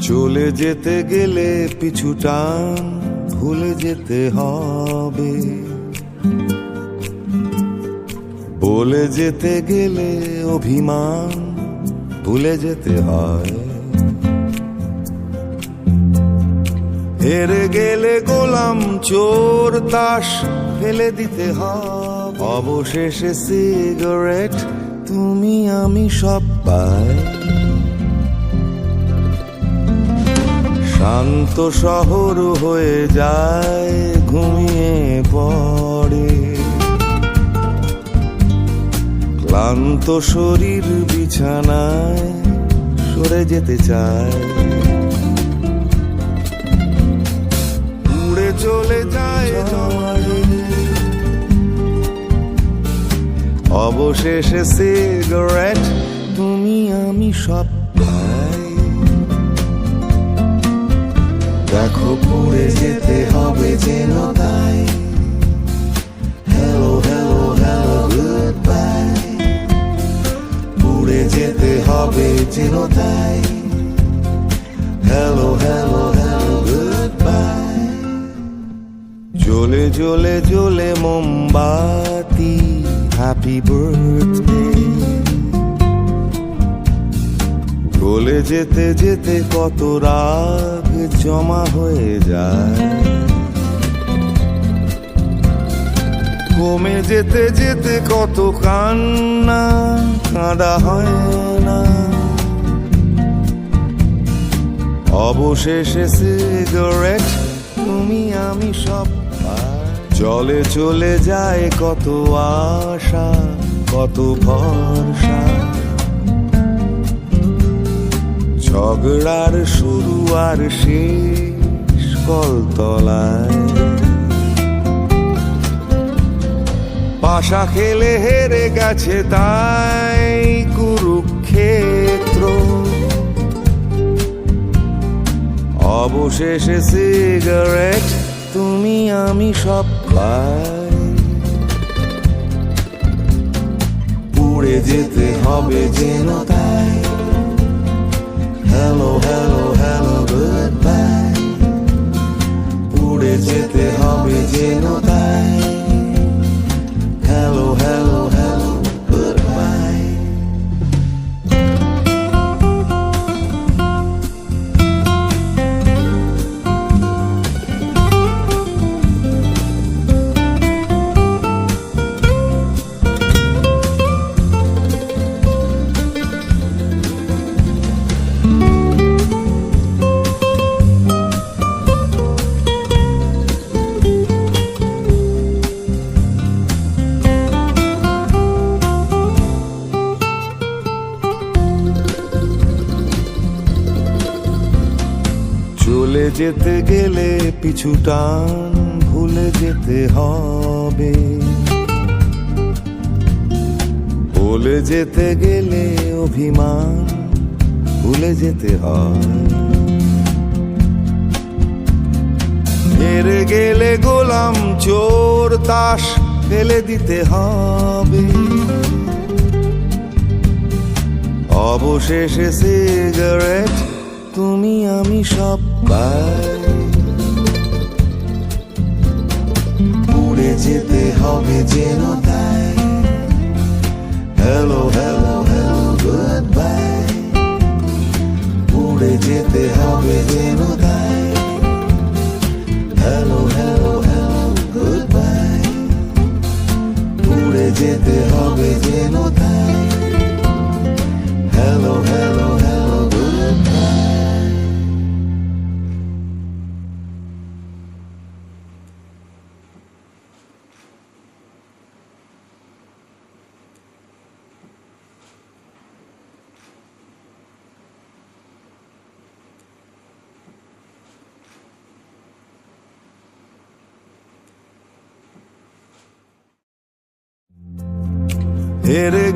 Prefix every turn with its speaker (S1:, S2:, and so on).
S1: চলে যেতে গেলে পিছু টান ভুলে যেতে হবে, বলে যেতে গেলে অভিমান ভুলে যেতে হয়। হেরে গেলে গোলাম চোর তাস ফেলে দিতে হবে, অবশেষে সিগারেট তুমি আমি সব পাই। শান্ত শহর হয়ে যায় ঘুমিয়ে পড়ে, ক্লান্ত শরীর বিছানায় সরে যেতে চায়। উড়ে চলে যায় জমারে, অবশেষে সিগারেট তুমি আমি সব পাই। দেখো পুড়ে যেতে হবে যেন তাই, hello hello hello good bye. পুড়ে যেতে হবে যেন তাই, hello hello hello good bye. জ্বলে জ্বলে জ্বলে মোমবাতি হ্যাপি বার্থডে, গলে যেতে যেতে কত রাগ জমা হয়ে যায়, কমে যেতে যেতে কত কান্না কাঁদা হয় না। অবশেষে সিগারেট তুমি আমি সব পাই। জলে চলে যায় কত আশা কত ভরসা, ঝগড়ার শুরু আর শেষ কলতলায়। পাশা খেলে হেরে গেছে তাই কুরুক্ষেত্র, অবশেষে সিগারেট তুমি আমি সব পাই। পুড়ে যেতে হবে যেন তাই, hello hello hello good bye. পুড়ে যেতে হবে যেন তাই, hello hello hello good bye. চলে যেতে গেলে পিছু টান ভুলে যেতে হবে, বলে যেতে গেলে অভিমান ভুলে যেতে হয়। হেরে গেলে গোলাম চোর তাস ফেলে দিতে হবে, অবশেষে সিগারেট তুমি আমি সব পাই। পুড়ে যেতে হবে যেন তাই, hello hello hello good bye. পুড়ে যেতে হবে যেন তাই, hello hello hello good bye. পুড়ে যেতে হবে যেন তাই, hello hello hello good bye. হেরে